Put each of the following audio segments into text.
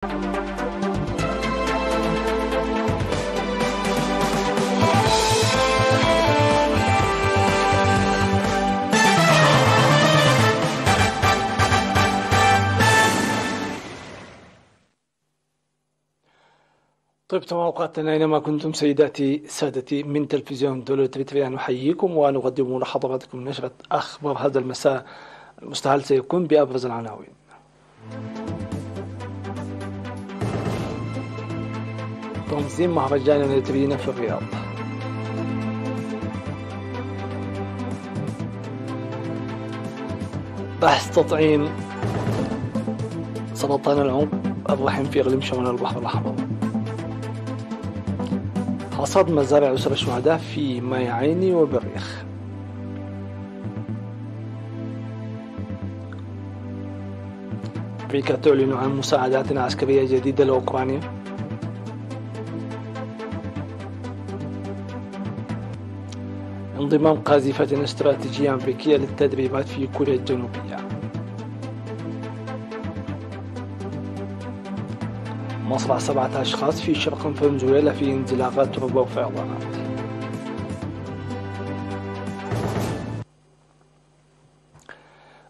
طيبتم أوقاتنا أينما كنتم سيداتي سادتي من تلفزيون دولة إريتريا. نحييكم ونقدم لحضراتكم نشرة أخبار هذا المساء. المستهل سيكون بأبرز العناوين. تنظيم مهرجان الإريتريين في الرياض. بحث تطعيم سرطان العنق الرحم في إقليم شمال البحر الأحمر. حصاد مزارع أسر الشهداء في ميعين وبريخ. أمريكا تعلن عن مساعدات عسكرية جديدة لأوكرانيا. انضمام قاذفة استراتيجية أمريكية للتدريبات في كوريا الجنوبية. مصرع 7 أشخاص في شرق فنزويلا في انزلاقات تربة وفيضانات.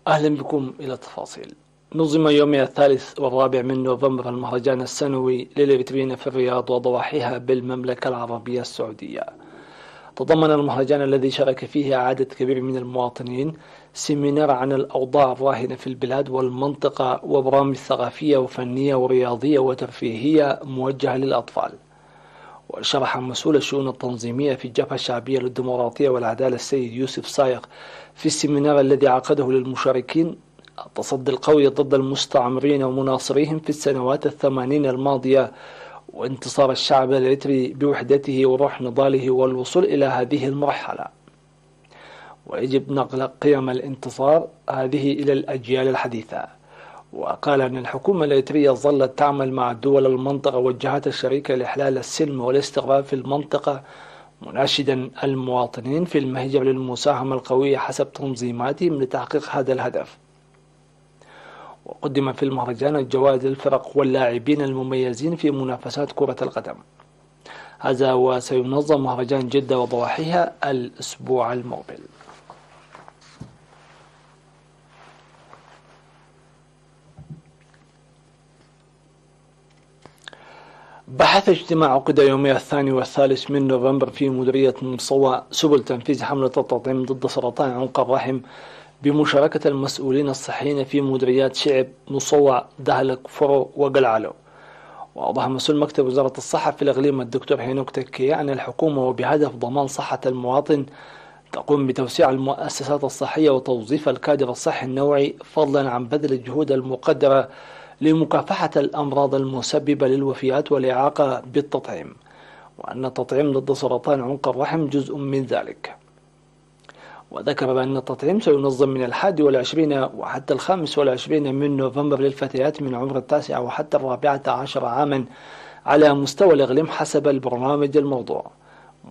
أهلا بكم إلى التفاصيل. نظم يومي 3 و4 من نوفمبر المهرجان السنوي للإريتريين في الرياض وضواحيها بالمملكة العربية السعودية. تضمن المهرجان الذي شارك فيه عدد كبير من المواطنين سيمينار عن الأوضاع الراهنة في البلاد والمنطقة وبرامج ثقافية وفنية ورياضية وترفيهية موجهة للأطفال. وشرح مسؤول الشؤون التنظيمية في الجبهة الشعبية للديمقراطية والعدالة السيد يوسف صايغ في السيمينار الذي عقده للمشاركين التصدي القوي ضد المستعمرين ومناصريهم في السنوات 80 الماضية وانتصار الشعب الإريتري بوحدته وروح نضاله والوصول إلى هذه المرحلة. ويجب نقل قيم الانتصار هذه إلى الأجيال الحديثة. وقال أن الحكومة الإريترية ظلت تعمل مع دول المنطقة والجهات الشريكة لإحلال السلم والاستقرار في المنطقة، مناشدا المواطنين في المهجر للمساهمة القوية حسب تنظيماتهم لتحقيق هذا الهدف. وقدم في المهرجان جوائز الفرق واللاعبين المميزين في منافسات كرة القدم. هذا وسينظم مهرجان جدة وضواحيها الأسبوع المقبل. بحث اجتماع عقد يومي 2 و3 من نوفمبر في مديرية مصوى سبل تنفيذ حملة التطعيم ضد سرطان عنق الرحم بمشاركة المسؤولين الصحيين في مديريات شعب مصوى دهلك فرو وقلعلو. وأوضح مسؤول مكتب وزارة الصحة في الإقليم الدكتور هينوك تكية أن الحكومة وبهدف ضمان صحة المواطن تقوم بتوسيع المؤسسات الصحية وتوظيف الكادر الصحي النوعي فضلا عن بذل الجهود المقدرة لمكافحة الأمراض المسببة للوفيات والإعاقة بالتطعيم، وأن التطعيم ضد سرطان عنق الرحم جزء من ذلك. وذكر بأن التطعيم سينظم من 21 وحتى 25 من نوفمبر للفتيات من عمر 9 وحتى 14 عاما على مستوى الإقليم حسب البرنامج الموضوع،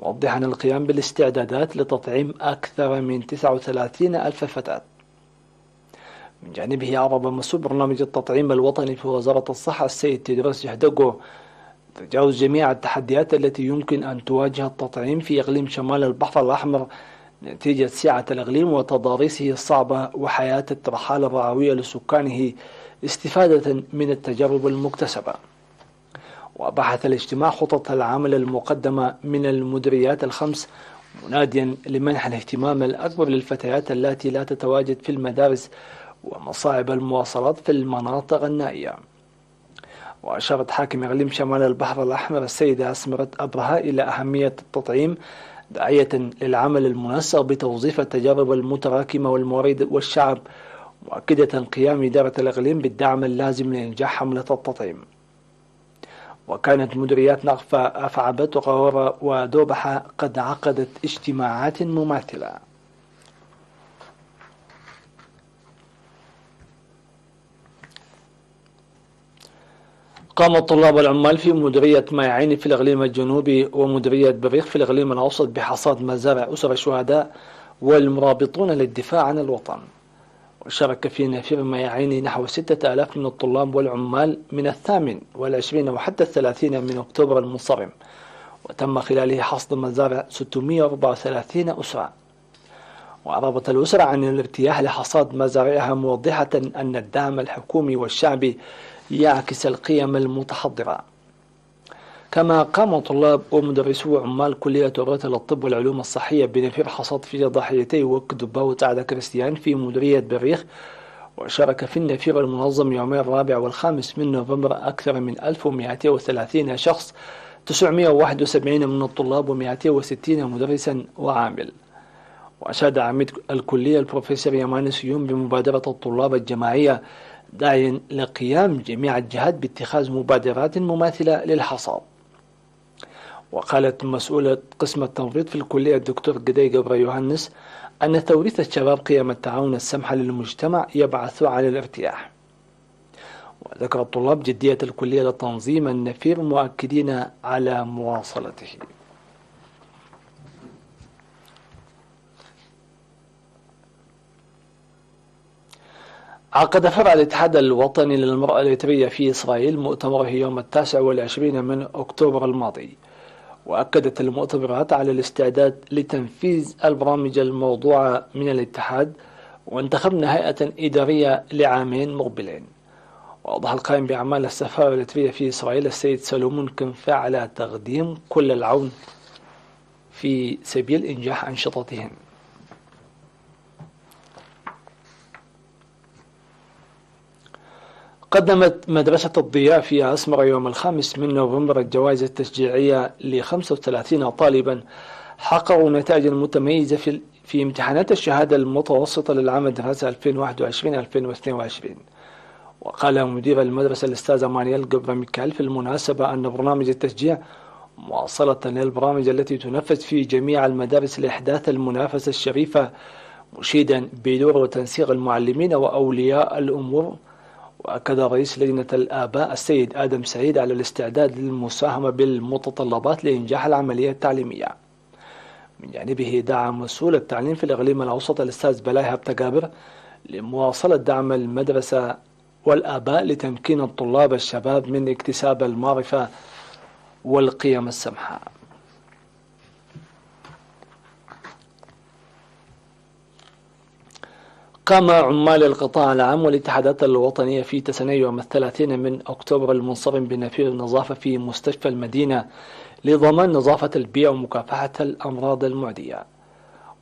موضحا القيام بالاستعدادات لتطعيم أكثر من 39 ألف فتاة. من جانبه أعرب مسؤول برنامج التطعيم الوطني في وزارة الصحة السيد تيدروس جهدقو تجاوز جميع التحديات التي يمكن أن تواجه التطعيم في إقليم شمال البحر الأحمر نتيجة سعة الإقليم وتضاريسه الصعبة وحياة الترحال الرعوية لسكانه استفادة من التجارب المكتسبة. وبحث الاجتماع خطط العمل المقدمة من المديريات ال5 مناديا لمنح الاهتمام الأكبر للفتيات التي لا تتواجد في المدارس ومصاعب المواصلات في المناطق النائية. وأشارت حاكم إقليم شمال البحر الأحمر السيدة أسمرت أبرهة إلى أهمية التطعيم داعية للعمل المنسق بتوظيف التجارب المتراكمة والموارد والشعب، مؤكدة قيام إدارة الإقليم بالدعم اللازم لإنجاح حملة التطعيم. وكانت مديريات نقفة أفعبت وقاورة ودوبحة قد عقدت اجتماعات مماثلة. قام الطلاب والعمال في مديرية ميعين في الإقليم الجنوبي ومديرية بريخ في الإقليم الأوسط بحصاد مزارع أسر الشهداء والمرابطون للدفاع عن الوطن. وشارك في نفير ما يعين نحو 6000 من الطلاب والعمال من 28 وحتى 30 من أكتوبر المنصرم، وتم خلاله حصد مزارع 634 أسرة. وأعربت الأسرة عن الارتياح لحصاد مزارعها، موضحة أن الدعم الحكومي والشعبي يعكس القيم المتحضرة. كما قام طلاب ومدرسو وعمال كلية روتا للطب والعلوم الصحية بنفير حصاد في ضاحيتي وكدبة وتعدى كريستيان في مديرية بريخ. وشارك في النفير المنظم يومي 4 و5 من نوفمبر أكثر من 1230 شخص، 971 من الطلاب و260 مدرسا وعامل. وأشاد عميد الكلية البروفيسور يمان سيوم بمبادرة الطلاب الجماعية، داعيا لقيام جميع الجهات باتخاذ مبادرات مماثلة للحصاد. وقالت مسؤولة قسم التمريض في الكلية الدكتور قدي قبر يوهنس أن توريث الشباب قيم التعاون السمحة للمجتمع يبعث على الارتياح. وذكر الطلاب جدية الكلية لتنظيم النفير، مؤكدين على مواصلته. عقد فرع الاتحاد الوطني للمرأة الإريترية في إسرائيل مؤتمره يوم 29 من أكتوبر الماضي، وأكدت المؤتمرات على الاستعداد لتنفيذ البرامج الموضوعة من الاتحاد، وانتخبنا هيئة إدارية لعامين مقبلين. وأوضح القائم بأعمال السفارة الإريترية في إسرائيل السيد سلومون كنفة على تقديم كل العون في سبيل إنجاح أنشطتهم. قدمت مدرسة الضياء في أسمر يوم 5 من نوفمبر الجوائز التشجيعية ل35 طالبا حققوا نتائج متميزة في امتحانات الشهادة المتوسطة للعام الدراسي 2021-2022. وقال مدير المدرسة الأستاذ مانيال قبر ميكال في المناسبة أن برنامج التشجيع مواصلة للبرامج التي تنفذ في جميع المدارس لإحداث المنافسة الشريفة، مشيدا بدور وتنسيق المعلمين وأولياء الأمور. وأكد رئيس لجنة الآباء السيد آدم سعيد على الاستعداد للمساهمة بالمتطلبات لإنجاح العملية التعليمية. من جانبه دعا مسؤول التعليم في الإقليم الأوسط الأستاذ بلاي هبتجابر لمواصلة دعم المدرسة والآباء لتمكين الطلاب الشباب من اكتساب المعرفة والقيم السمحة. قام عمال القطاع العام والاتحادات الوطنية في تسني يوم 30 من أكتوبر المنصرم بنفير النظافة في مستشفى المدينة لضمان نظافة البيئة ومكافحة الأمراض المعدية.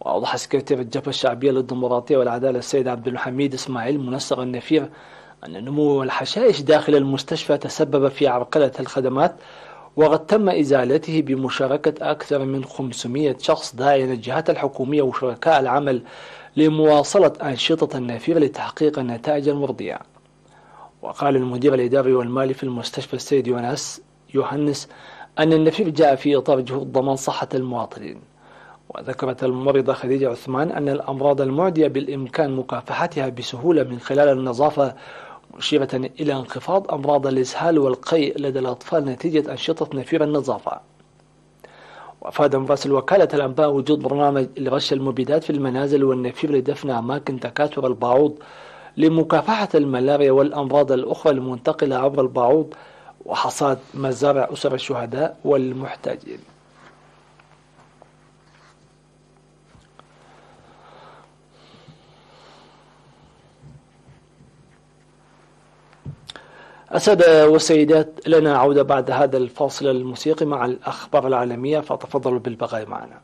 وأوضح سكرتير الجبهة الشعبية للديمقراطية والعدالة السيد عبد الحميد إسماعيل منسق النفير أن نمو الحشائش داخل المستشفى تسبب في عرقلة الخدمات، وقد تم إزالته بمشاركة أكثر من 500 شخص، داعيا الجهات الحكومية وشركاء العمل لمواصلة أنشطة النفير لتحقيق النتائج المرضية. وقال المدير الإداري والمالي في المستشفى السيد يوهنس أن النفير جاء في إطار جهود ضمان صحة المواطنين. وذكرت الممرضة خديجة عثمان أن الأمراض المعدية بالإمكان مكافحتها بسهولة من خلال النظافة، مشيرة إلى انخفاض أمراض الإسهال والقيء لدى الأطفال نتيجة أنشطة نفير النظافة. وأفاد مراسل وكالة الأنباء وجود برنامج لرش المبيدات في المنازل والنفير لدفن أماكن تكاثر البعوض لمكافحة الملاريا والأمراض الأخرى المنتقلة عبر البعوض، وحصاد مزارع أسر الشهداء والمحتاجين. السادة والسيدات، لنا عودة بعد هذا الفاصل الموسيقي مع الأخبار العالمية، فتفضلوا بالبقاء معنا.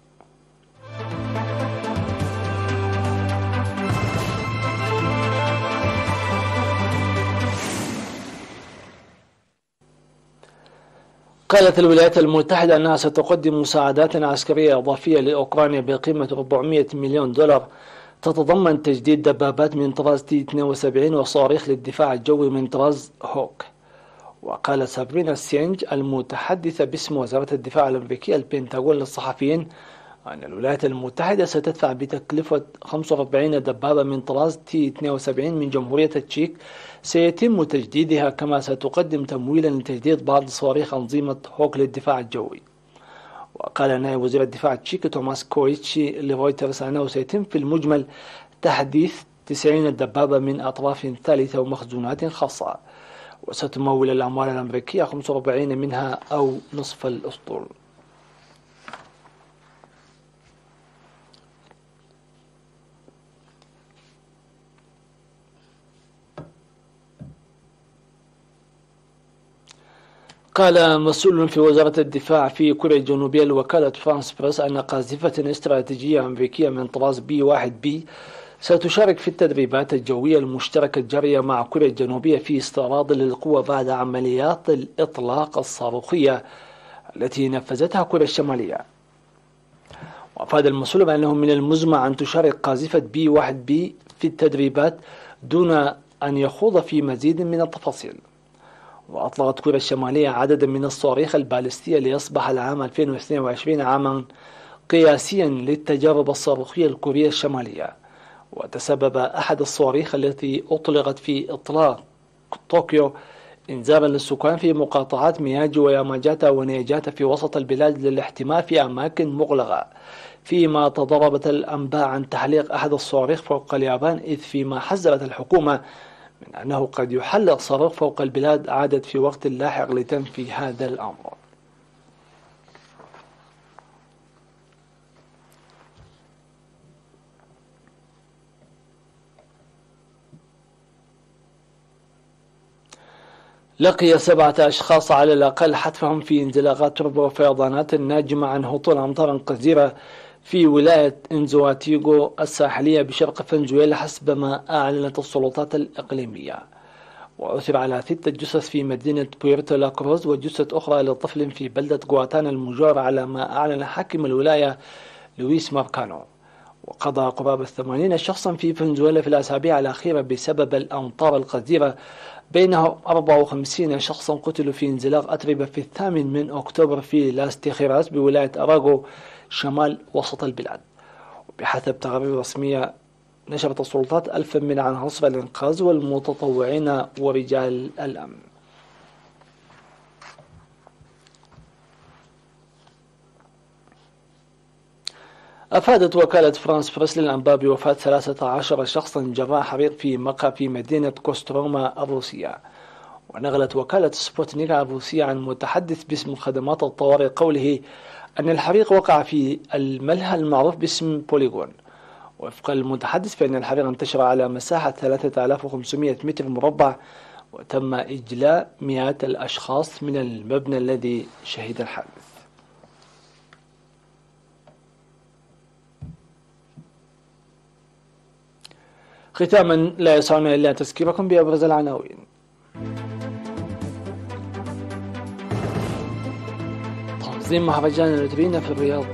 قالت الولايات المتحدة أنها ستقدم مساعدات عسكرية إضافية لأوكرانيا بقيمة 400 مليون دولار، تتضمن تجديد دبابات من طراز T-72 وصواريخ للدفاع الجوي من طراز هوك. وقال سابرينا سينج المتحدثة باسم وزارة الدفاع الأمريكية البنتاغون للصحفيين أن الولايات المتحدة ستدفع بتكلفة 45 دبابة من طراز T-72 من جمهورية التشيك سيتم تجديدها، كما ستقدم تمويلا لتجديد بعض صواريخ أنظمة هوك للدفاع الجوي. وقال نائب وزير الدفاع التشيكي توماس كويتشي لرويترز أنه سيتم في المجمل تحديث 90 دبابة من أطراف ثالثة ومخزونات خاصة، وستمول الأموال الأمريكية 45 منها أو نصف الأسطول. قال مسؤول في وزارة الدفاع في كوريا الجنوبية لوكالة فرانس بريس أن قاذفة استراتيجية أمريكية من طراز B-1B ستشارك في التدريبات الجوية المشتركة الجارية مع كوريا الجنوبية في استعراض للقوة بعد عمليات الإطلاق الصاروخية التي نفذتها كوريا الشمالية. وأفاد المسؤول بأنه من المزمع أن تشارك قاذفة B-1B في التدريبات دون أن يخوض في مزيد من التفاصيل. وأطلقت كوريا الشمالية عددا من الصواريخ البالستية ليصبح العام 2022 عاما قياسيا للتجارب الصاروخية الكورية الشمالية. وتسبب أحد الصواريخ التي أطلقت في إطلاق طوكيو إنذارا للسكان في مقاطعات مياجي وياماجاتا ونيجاتا في وسط البلاد للاحتماء في أماكن مغلقة، فيما تضاربت الأنباء عن تحليق أحد الصواريخ فوق اليابان، إذ فيما حذرت الحكومة من أنه قد يحلق صاروخ فوق البلاد عادت في وقت لاحق لتنفي هذا الأمر. لقي 7 أشخاص على الأقل حتفهم في انزلاقات تربة وفيضانات ناجمة عن هطول أمطار غزيرة في ولاية إنزواتيغو الساحلية بشرق فنزويلا حسب ما أعلنت السلطات الإقليمية. وعثر على 6 جثث في مدينة بويرتو لا كروز وجثة أخرى لطفل في بلدة غواتانا المجاورة على ما أعلن حاكم الولاية لويس ماركانو. وقضى قرابة 80 شخصا في فنزويلا في الأسابيع الأخيرة بسبب الأمطار الغزيرة، بينهم 54 شخصا قتلوا في انزلاق أتربة في 8 أكتوبر في لاس تيخيراس بولاية أراغو شمال وسط البلاد. وبحسب تقارير رسمية نشرت السلطات 1000 من عناصر الإنقاذ والمتطوعين ورجال الأمن. أفادت وكالة فرانس بريس للأنباء بوفاة 13 شخصا جراء حريق في مقهى في مدينة كوستروما الروسية. ونقلت وكالة سبوتنيك الروسية عن متحدث باسم خدمات الطوارئ قوله أن الحريق وقع في الملهى المعروف باسم بوليغون. وفق المتحدث فإن الحريق انتشر على مساحة 3500 متر مربع، وتم إجلاء مئات الأشخاص من المبنى الذي شهد الحادث. ختاما لا يسعنا إلا تذكيركم بأبرز العناوين. تنظيم مهرجان الأدرينا في الرياض.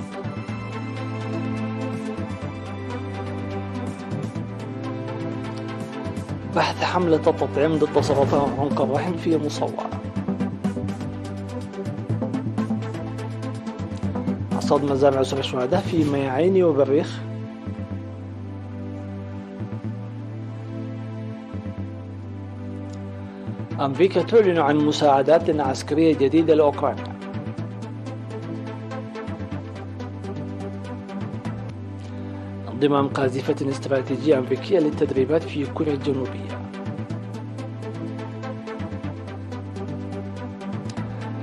بحث حملة التطعيم ضد سرطان عنق الرحم في مصوى. حصاد مزارع أسر الشهداء في مياعيني وبريخ. أمريكا تعلن عن مساعدات عسكرية جديدة لأوكرانيا. انضمام قاذفة استراتيجية أمريكية للتدريبات في كوريا الجنوبية.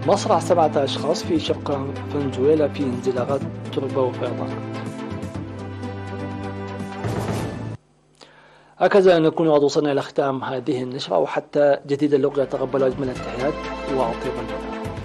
مصرع 7 أشخاص في شرق فنزويلا في انزلاقات تربة وفيضانات. هكذا نكون قد وصلنا إلى ختام هذه النشرة، وحتى جديد اللقاء تقبل أجمل التحيات وأطيب البلاء.